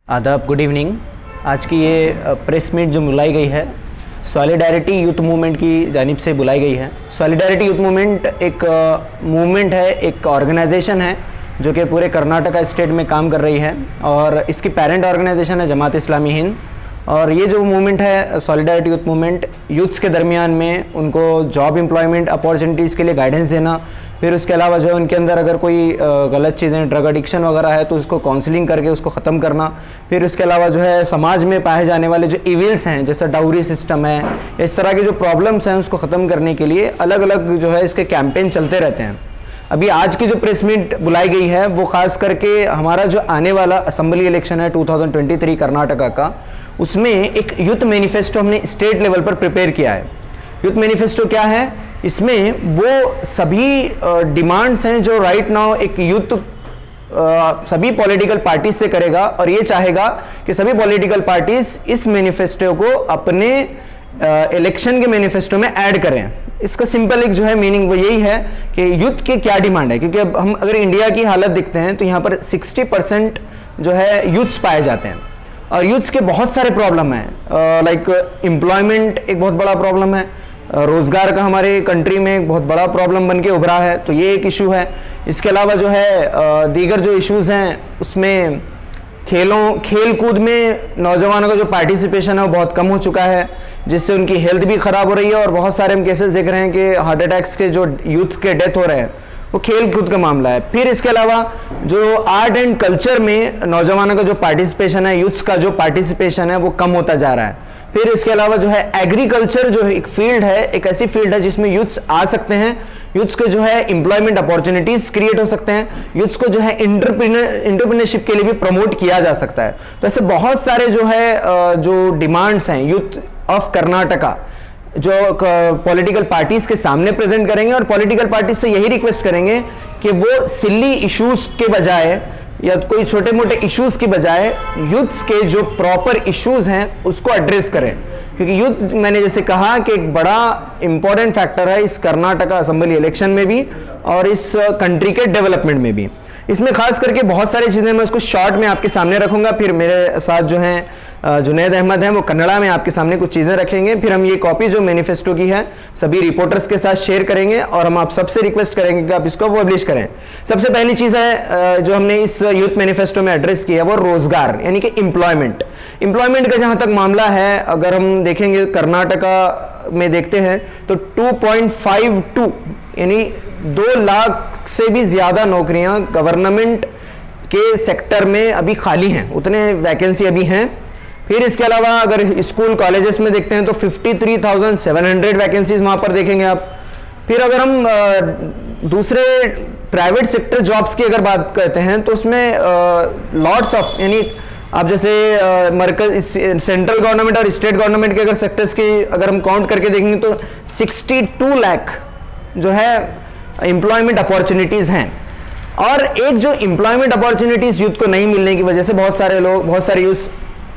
आदाब, good evening. आज की ये प्रेस मीट जो बुलाई गई है सॉलिडारिटी यूथ मूवमेंट की जानिब से बुलाई गई है। सॉलिडारिटी यूथ मूवमेंट एक मूवमेंट है, एक ऑर्गेनाइजेशन है जो कि पूरे कर्नाटका स्टेट में काम कर रही है और इसकी पेरेंट ऑर्गेनाइजेशन है जमात इस्लामी हिंद। और ये जो मूवमेंट है सॉलिडारिटी यूथ मूवमेंट, यूथ्स के दरमियान में उनको जॉब एम्प्लॉयमेंट अपॉर्चुनिटीज़ के लिए गाइडेंस देना, फिर उसके अलावा जो है उनके अंदर अगर कोई गलत चीज़ें ड्रग एडिक्शन वगैरह है तो उसको काउंसलिंग करके उसको ख़त्म करना। फिर उसके अलावा जो है समाज में पाए जाने वाले जो इविल्स हैं जैसे डाउरी सिस्टम है, इस तरह के जो प्रॉब्लम्स हैं उसको ख़त्म करने के लिए अलग अलग जो है इसके कैंपेन चलते रहते हैं। अभी आज की जो प्रेस मीट बुलाई गई है वो ख़ास करके हमारा जो आने वाला असेंबली इलेक्शन है 2023 कर्नाटका का, उसमें एक यूथ मैनिफेस्टो हमने स्टेट लेवल पर प्रिपेयर किया है। यूथ मैनिफेस्टो क्या है? इसमें वो सभी डिमांड्स हैं जो राइट नाउ एक यूथ सभी पॉलिटिकल पार्टीज से करेगा और ये चाहेगा कि सभी पॉलिटिकल पार्टीज इस मैनिफेस्टो को अपने इलेक्शन के मैनिफेस्टो में ऐड करें। इसका सिंपल एक जो है मीनिंग वो यही है कि यूथ की क्या डिमांड है, क्योंकि अब हम अगर इंडिया की हालत देखते हैं तो यहाँ पर 60% जो है यूथ्स पाए जाते हैं और यूथ्स के बहुत सारे प्रॉब्लम हैं। लाइक एम्प्लॉयमेंट एक बहुत बड़ा प्रॉब्लम है, रोज़गार का हमारे कंट्री में एक बहुत बड़ा प्रॉब्लम बन के उभरा है, तो ये एक इशू है। इसके अलावा जो है दीगर जो इश्यूज़ हैं उसमें खेल कूद में नौजवानों का जो पार्टिसिपेशन है वो बहुत कम हो चुका है, जिससे उनकी हेल्थ भी ख़राब हो रही है और बहुत सारे हम केसेस देख रहे हैं कि हार्ट अटैक्स के जो यूथ के डेथ हो रहे हैं वो खेल कूद का मामला है। फिर इसके अलावा जो आर्ट एंड कल्चर में नौजवानों का जो पार्टिसिपेशन है, यूथ्स का जो पार्टिसिपेशन है वो कम होता जा रहा है। फिर इसके अलावा जो है एग्रीकल्चर जो एक फील्ड है, एक ऐसी फील्ड है जिसमें यूथ्स आ सकते हैं, यूथ्स को जो है एम्प्लॉयमेंट अपॉर्चुनिटीज क्रिएट हो सकते हैं, यूथ्स को जो है एंटरप्रेन्योरशिप के लिए भी प्रमोट किया जा सकता है। तो ऐसे बहुत सारे जो है जो डिमांड्स हैं यूथ ऑफ कर्नाटका जो पॉलिटिकल पार्टीज के सामने प्रेजेंट करेंगे और पॉलिटिकल पार्टीज से यही रिक्वेस्ट करेंगे कि वो सिली इश्यूज के बजाय या कोई छोटे मोटे इश्यूज की बजाय यूथ्स के जो प्रॉपर इश्यूज हैं उसको एड्रेस करें, क्योंकि यूथ मैंने जैसे कहा कि एक बड़ा इंपॉर्टेंट फैक्टर है इस कर्नाटका असेंबली इलेक्शन में भी और इस कंट्री के डेवलपमेंट में भी। इसमें खास करके बहुत सारी चीज़ें मैं उसको शॉर्ट में आपके सामने रखूंगा, फिर मेरे साथ जो हैं जुनैद अहमद हैं वो कन्नड़ा में आपके सामने कुछ चीज़ें रखेंगे, फिर हम ये कॉपी जो मैनिफेस्टो की है सभी रिपोर्टर्स के साथ शेयर करेंगे और हम आप सबसे रिक्वेस्ट करेंगे कि आप इसको पब्लिश करें। सबसे पहली चीज़ है जो हमने इस यूथ मैनिफेस्टो में एड्रेस किया है वो रोजगार यानी कि एम्प्लॉयमेंट का जहाँ तक मामला है, अगर हम देखेंगे कर्नाटका में देखते हैं तो 2.52 यानी 2 लाख से भी ज़्यादा नौकरियाँ गवर्नमेंट के सेक्टर में अभी खाली हैं, उतने वैकेंसी अभी हैं। फिर इसके अलावा अगर स्कूल कॉलेजेस में देखते हैं तो 53,700 वैकेंसीज वहाँ पर देखेंगे आप। फिर अगर हम दूसरे प्राइवेट सेक्टर जॉब्स की अगर बात करते हैं तो उसमें लॉट्स ऑफ यानी आप जैसे मरकज सेंट्रल गवर्नमेंट और स्टेट गवर्नमेंट के अगर सेक्टर्स की अगर हम काउंट करके देखेंगे तो 62 लाख जो है एम्प्लॉयमेंट अपॉर्चुनिटीज़ हैं। और एक जो एम्प्लॉयमेंट अपॉर्चुनिटीज़ यूथ को नहीं मिलने की वजह से बहुत सारे यूथ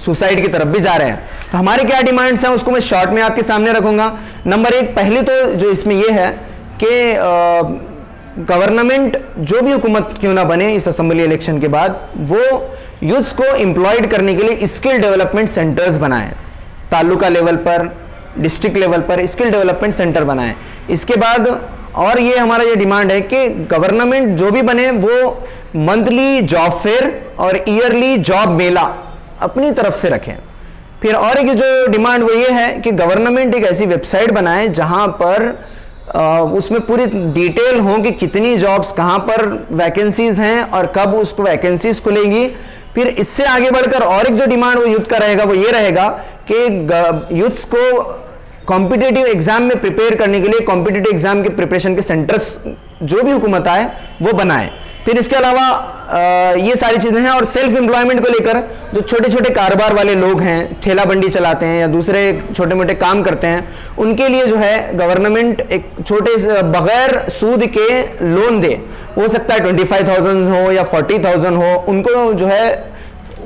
सुसाइड की तरफ भी जा रहे हैं। तो हमारे क्या डिमांड्स हैं उसको मैं शॉर्ट में आपके सामने रखूंगा। नंबर 1 पहले तो जो इसमें ये है कि गवर्नमेंट जो भी हुकूमत क्यों ना बने इस असेंबली इलेक्शन के बाद वो यूथ्स को एम्प्लॉयड करने के लिए स्किल डेवलपमेंट सेंटर्स बनाएं, तालुका लेवल पर डिस्ट्रिक्ट लेवल पर स्किल डेवलपमेंट सेंटर बनाएं। इसके बाद और ये हमारा ये डिमांड है कि गवर्नमेंट जो भी बने वो मंथली जॉब फेयर और ईयरली जॉब मेला अपनी तरफ से रखें। फिर और एक जो डिमांड वो ये है कि गवर्नमेंट एक ऐसी वेबसाइट बनाए जहां पर उसमें पूरी डिटेल हो कि कितनी जॉब्स कहां पर वैकेंसीज हैं और कब उसको वैकेंसीज खुलेंगी। फिर इससे आगे बढ़कर और एक जो डिमांड वो यूथ का रहेगा वो ये रहेगा कि यूथ्स को कॉम्पिटिटिव एग्जाम में प्रिपेयर करने के लिए कॉम्पिटिटिव एग्जाम के प्रिपरेशन के सेंटर्स जो भी हुकूमत आए वो बनाए। फिर इसके अलावा ये सारी चीज़ें हैं। और सेल्फ एम्प्लॉयमेंट को लेकर जो छोटे छोटे कारोबार वाले लोग हैं, ठेला बंडी चलाते हैं या दूसरे छोटे मोटे काम करते हैं, उनके लिए जो है गवर्नमेंट एक छोटे बगैर सूद के लोन दे, हो सकता है 25,000 हो या 40,000 हो, उनको जो है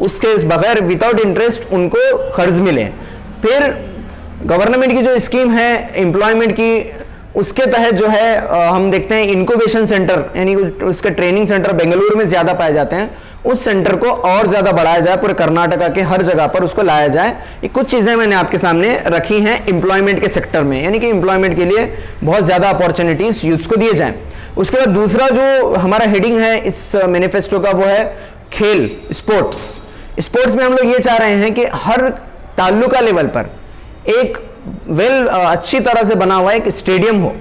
उसके बगैर विदाउट इंटरेस्ट उनको कर्ज मिले। फिर गवर्नमेंट की जो स्कीम है एम्प्लॉयमेंट की उसके तहत जो है हम देखते हैं इनक्यूबेशन सेंटर यानी उसके ट्रेनिंग सेंटर बेंगलुरु में ज़्यादा पाए जाते हैं, उस सेंटर को और ज़्यादा बढ़ाया जाए, पूरे कर्नाटका के हर जगह पर उसको लाया जाए। ये कुछ चीज़ें मैंने आपके सामने रखी हैं एम्प्लॉयमेंट के सेक्टर में, यानी कि एम्प्लॉयमेंट के लिए बहुत ज़्यादा अपॉर्चुनिटीज़ यूथ्स को दिए जाएँ। उसके बाद दूसरा जो हमारा हेडिंग है इस मैनिफेस्टो का वो है खेल, स्पोर्ट्स में हम लोग ये चाह रहे हैं कि हर तालुका लेवल पर एक अच्छी तरह से बना हुआ एक स्टेडियम हो,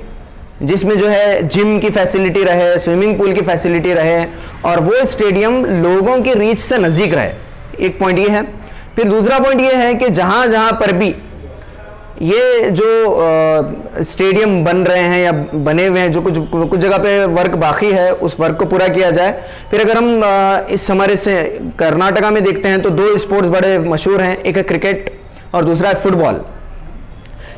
जिसमें जो है जिम की फैसिलिटी रहे, स्विमिंग पूल की फैसिलिटी रहे, और वो स्टेडियम लोगों की रीच से नज़दीक रहे। एक पॉइंट ये है। फिर दूसरा पॉइंट ये है कि जहाँ जहाँ पर भी ये जो स्टेडियम बन रहे हैं या बने हुए हैं, जो कुछ जगह पे वर्क बाकी है, उस वर्क को पूरा किया जाए। फिर अगर हम इस हमारे से कर्नाटका में देखते हैं तो दो स्पोर्ट्स बड़े मशहूर हैं, एक है क्रिकेट और दूसरा है फुटबॉल।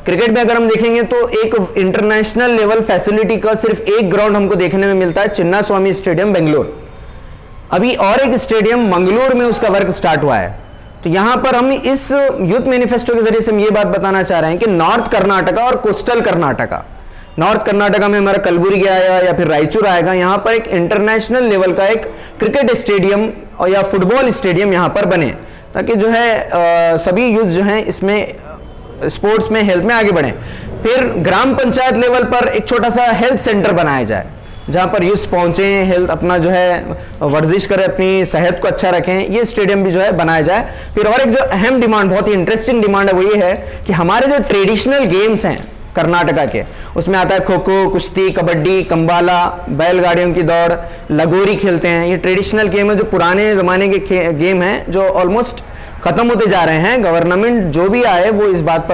क्रिकेट में अगर हम देखेंगे तो एक इंटरनेशनल लेवल फैसिलिटी का सिर्फ एक ग्राउंड हमको देखने में मिलता है, चिन्ना स्वामी स्टेडियम बेंगलोर। अभी और एक स्टेडियम मंगलूर में उसका वर्क स्टार्ट हुआ है। तो यहां पर हम इस यूथ मैनिफेस्टो के जरिए से हम ये बात बताना चाह रहे हैं कि नॉर्थ कर्नाटका और कोस्टल कर्नाटका, नॉर्थ कर्नाटका में हमारा कलबुर्गी आएगा या फिर रायचूर आएगा, यहां पर एक इंटरनेशनल लेवल का एक क्रिकेट स्टेडियम और या फुटबॉल स्टेडियम यहां पर बने, ताकि जो है सभी यूथ जो हैं इसमें स्पोर्ट्स में, हेल्थ में आगे बढ़ें। फिर ग्राम पंचायत लेवल पर एक छोटा सा हेल्थ सेंटर बनाया जाए, जहां पर यूथ पहुंचे, हेल्थ अपना जो है वर्जिश करें, अपनी सेहत को अच्छा रखें, ये स्टेडियम भी जो है बनाया जाए। फिर और एक जो अहम डिमांड, बहुत ही इंटरेस्टिंग डिमांड है, वो ये है कि हमारे जो ट्रेडिशनल गेम्स हैं कर्नाटका के, उसमें आता है खो खो, कुश्ती, कबड्डी, कंबाला, बैलगाड़ियों की दौड़, लगोरी खेलते हैं। ये ट्रेडिशनल गेम है जो पुराने ज़माने के गेम हैं, जो ऑलमोस्ट खत्म होते जा रहे हैं। गवर्नमेंट जो भी आए वो इस बात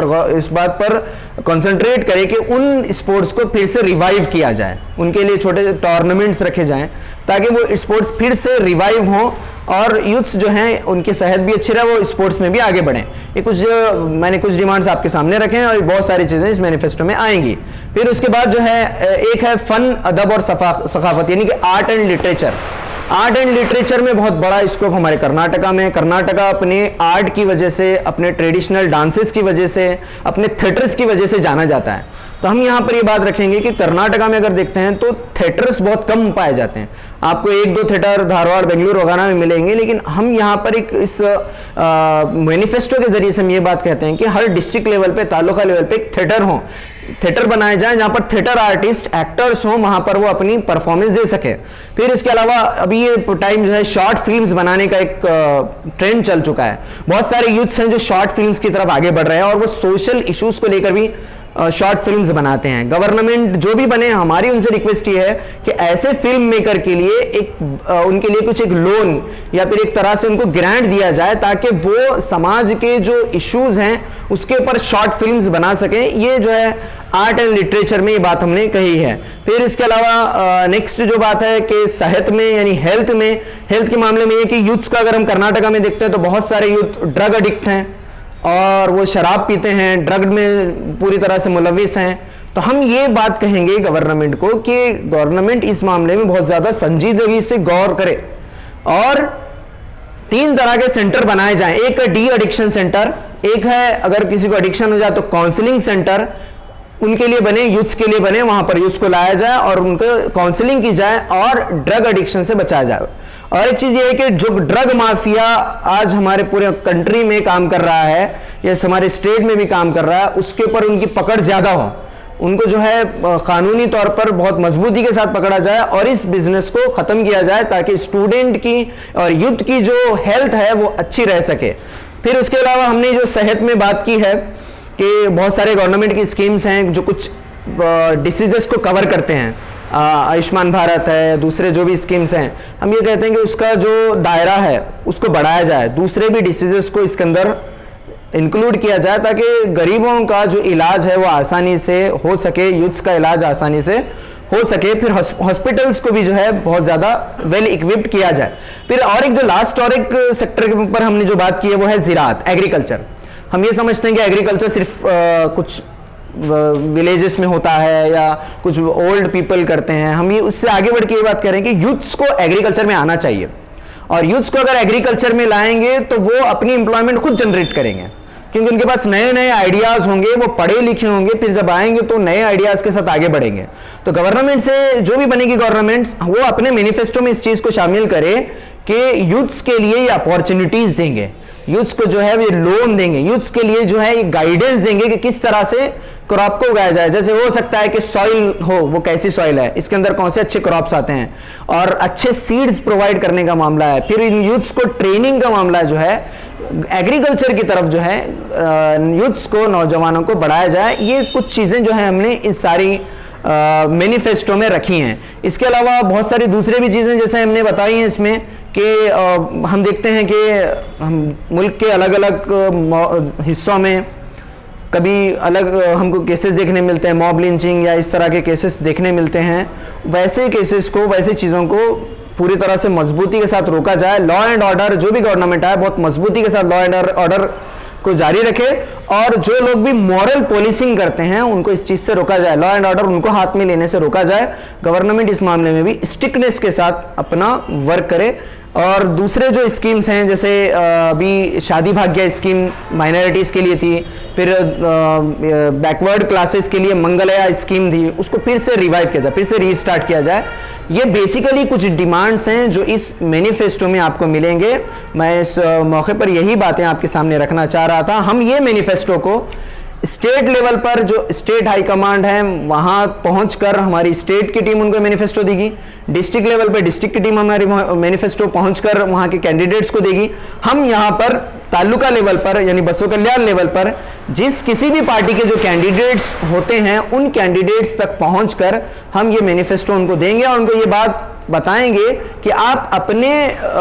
पर कंसंट्रेट करे कि उन स्पोर्ट्स को फिर से रिवाइव किया जाए, उनके लिए छोटे टूर्नामेंट्स रखे जाएं, ताकि वो स्पोर्ट्स फिर से रिवाइव हों और यूथ्स जो हैं उनकी सेहत भी अच्छी रहे, वो स्पोर्ट्स में भी आगे बढ़ें। ये मैंने कुछ डिमांड्स आपके सामने रखे हैं और बहुत सारी चीज़ें इस मैनिफेस्टो में आएंगी। फिर उसके बाद जो है एक है फन, अदब और सकाफत, यानी कि art and literature. Art and literature में बहुत बड़ा स्कोप हमारे कर्नाटका में। कर्नाटका अपने आर्ट की वजह से, अपने ट्रेडिशनल डांसेस की वजह से, अपने थिएटर्स की वजह से जाना जाता है। तो हम यहाँ पर ये बात रखेंगे कि कर्नाटका में अगर देखते हैं तो थिएटर्स बहुत कम पाए जाते हैं। आपको एक दो थिएटर धारवाड़, बेंगलुरु वगैरह में मिलेंगे, लेकिन हम यहाँ पर एक इस मैनिफेस्टो के जरिए से हम ये बात कहते हैं कि हर डिस्ट्रिक्ट लेवल पे, तालुका लेवल पे एक थिएटर हो, थिएटर बनाए जाए जहां पर थिएटर आर्टिस्ट, एक्टर्स हों, वहां पर वो अपनी परफॉर्मेंस दे सके। फिर इसके अलावा अभी ये टाइम जो है शॉर्ट फिल्म्स बनाने का एक ट्रेंड चल चुका है। बहुत सारे यूथ्स हैं जो शॉर्ट फिल्म्स की तरफ आगे बढ़ रहे हैं और वो सोशल इश्यूज को लेकर भी शॉर्ट फिल्म्स बनाते हैं। गवर्नमेंट जो भी बने, हमारी उनसे रिक्वेस्ट ये है कि ऐसे फिल्म मेकर के लिए उनके लिए कुछ एक लोन या फिर एक तरह से उनको ग्रांट दिया जाए, ताकि वो समाज के जो इश्यूज हैं उसके ऊपर शॉर्ट फिल्म्स बना सकें। ये जो है आर्ट एंड लिटरेचर में ये बात हमने कही है। फिर इसके अलावा नेक्स्ट जो बात है कि सेहत में, यानी हेल्थ के मामले में ये कि यूथ्स का अगर हम कर्नाटका में देखते हैं तो बहुत सारे यूथ ड्रग एडिक्ट हैं और वो शराब पीते हैं, ड्रग में पूरी तरह से मुलविस हैं। तो हम ये बात कहेंगे गवर्नमेंट को कि गवर्नमेंट इस मामले में बहुत ज़्यादा संजीदगी से गौर करे और 3 तरह के सेंटर बनाए जाएं। एक है डी एडिक्शन सेंटर, एक है अगर किसी को एडिक्शन हो जाए तो काउंसलिंग सेंटर उनके लिए बने, यूथ्स के लिए बने, वहां पर यूथ्स को लाया जाए और उनको काउंसलिंग की जाए और ड्रग एडिक्शन से बचाया जाए। और एक चीज ये है कि जो ड्रग माफिया आज हमारे पूरे कंट्री में काम कर रहा है या हमारे स्टेट में भी काम कर रहा है, उसके ऊपर उनकी पकड़ ज्यादा हो, उनको जो है कानूनी तौर पर बहुत मजबूती के साथ पकड़ा जाए और इस बिजनेस को खत्म किया जाए, ताकि स्टूडेंट की और यूथ की जो हेल्थ है वो अच्छी रह सके। फिर उसके अलावा हमने जो सेहत में बात की है कि बहुत सारे गवर्नमेंट की स्कीम्स हैं जो कुछ डिसीजेस को कवर करते हैं, आयुष्मान भारत है, दूसरे जो भी स्कीम्स हैं, हम ये कहते हैं कि उसका जो दायरा है उसको बढ़ाया जाए, दूसरे भी डिसीजेस को इसके अंदर इंक्लूड किया जाए, ताकि गरीबों का जो इलाज है वो आसानी से हो सके, यूथ्स का इलाज आसानी से हो सके। फिर हॉस्पिटल्स को भी जो है बहुत ज़्यादा वेल इक्विप्ड किया जाए। फिर और एक जो लास्ट और एक सेक्टर के ऊपर हमने जो बात की है वो है ज़राअत, एग्रीकल्चर। हम ये समझते हैं कि एग्रीकल्चर सिर्फ कुछ विलेजेस में होता है या कुछ ओल्ड पीपल करते हैं। हम ये उससे आगे बढ़ के ये बात करें कि यूथ्स को एग्रीकल्चर में आना चाहिए और यूथ्स को अगर एग्रीकल्चर में लाएंगे तो वो अपनी एम्प्लॉयमेंट खुद जनरेट करेंगे, क्योंकि उनके पास नए नए आइडियाज होंगे, वो पढ़े लिखे होंगे, फिर जब आएंगे तो नए आइडियाज के साथ आगे बढ़ेंगे। तो गवर्नमेंट से जो भी बनेगी गवर्नमेंट, वो अपने मैनिफेस्टो में इस चीज को शामिल करे कि यूथ्स के लिए ये अपॉर्चुनिटीज देंगे, यूथ्स को जो है ये लोन देंगे, यूथ्स के लिए जो है ये गाइडेंस देंगे कि किस तरह से क्रॉप को उगाया जाए। जैसे हो सकता है कि सॉइल हो, वो कैसी सॉइल है, इसके अंदर कौन से अच्छे क्रॉप्स आते हैं, और अच्छे सीड्स प्रोवाइड करने का मामला है। फिर इन यूथ्स को ट्रेनिंग का मामला जो है, एग्रीकल्चर की तरफ जो है यूथ्स को, नौजवानों को बढ़ाया जाए। ये कुछ चीजें जो है हमने इस सारी मैनिफेस्टो में रखी हैं। इसके अलावा बहुत सारी दूसरी भी चीज़ें जैसे हमने बताई हैं इसमें कि हम देखते हैं कि हम मुल्क के अलग अलग हिस्सों में कभी अलग हमको केसेस देखने मिलते हैं, मॉब लिंचिंग या इस तरह के केसेस देखने मिलते हैं। वैसे केसेस को, वैसे चीज़ों को पूरी तरह से मजबूती के साथ रोका जाए। लॉ एंड ऑर्डर, जो भी गवर्नमेंट आए, बहुत मजबूती के साथ लॉ एंड ऑर्डर को जारी रखे, और जो लोग भी मॉरल पॉलिसिंग करते हैं उनको इस चीज से रोका जाए, लॉ एंड ऑर्डर उनको हाथ में लेने से रोका जाए। गवर्नमेंट इस मामले में भी स्ट्रिक्टनेस के साथ अपना वर्क करे। और दूसरे जो स्कीम्स हैं, जैसे अभी शादी भाग्य स्कीम माइनॉरिटीज़ के लिए थी, फिर बैकवर्ड क्लासेस के लिए मंगलया स्कीम थी, उसको फिर से रिवाइव किया जाए, फिर से रीस्टार्ट किया जाए। ये बेसिकली कुछ डिमांड्स हैं जो इस मैनिफेस्टो में आपको मिलेंगे। मैं इस मौके पर यही बातें आपके सामने रखना चाह रहा था। हम ये मैनिफेस्टो को स्टेट लेवल पर, जो स्टेट हाई कमांड है, वहां पहुंचकर हमारी स्टेट की टीम उनको मैनिफेस्टो देगी, डिस्ट्रिक्ट लेवल पर डिस्ट्रिक्ट की टीम हमारी मैनिफेस्टो पहुंचकर वहां के कैंडिडेट्स को देगी। हम यहां पर तालुका लेवल पर यानी बसव कल्याण लेवल पर जिस किसी भी पार्टी के जो कैंडिडेट्स होते हैं उन कैंडिडेट्स तक पहुंचकर हम ये मैनिफेस्टो उनको देंगे और उनको ये बात बताएंगे कि आप अपने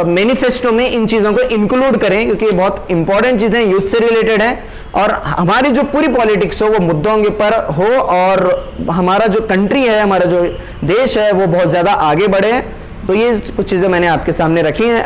मैनिफेस्टो में इन चीज़ों को इंक्लूड करें, क्योंकि ये बहुत इंपॉर्टेंट चीज़ें यूथ से रिलेटेड है और हमारी जो पूरी पॉलिटिक्स हो वो मुद्दों के पर हो और हमारा जो कंट्री है, हमारा जो देश है वो बहुत ज़्यादा आगे बढ़े। तो ये कुछ चीज़ें मैंने आपके सामने रखी हैं।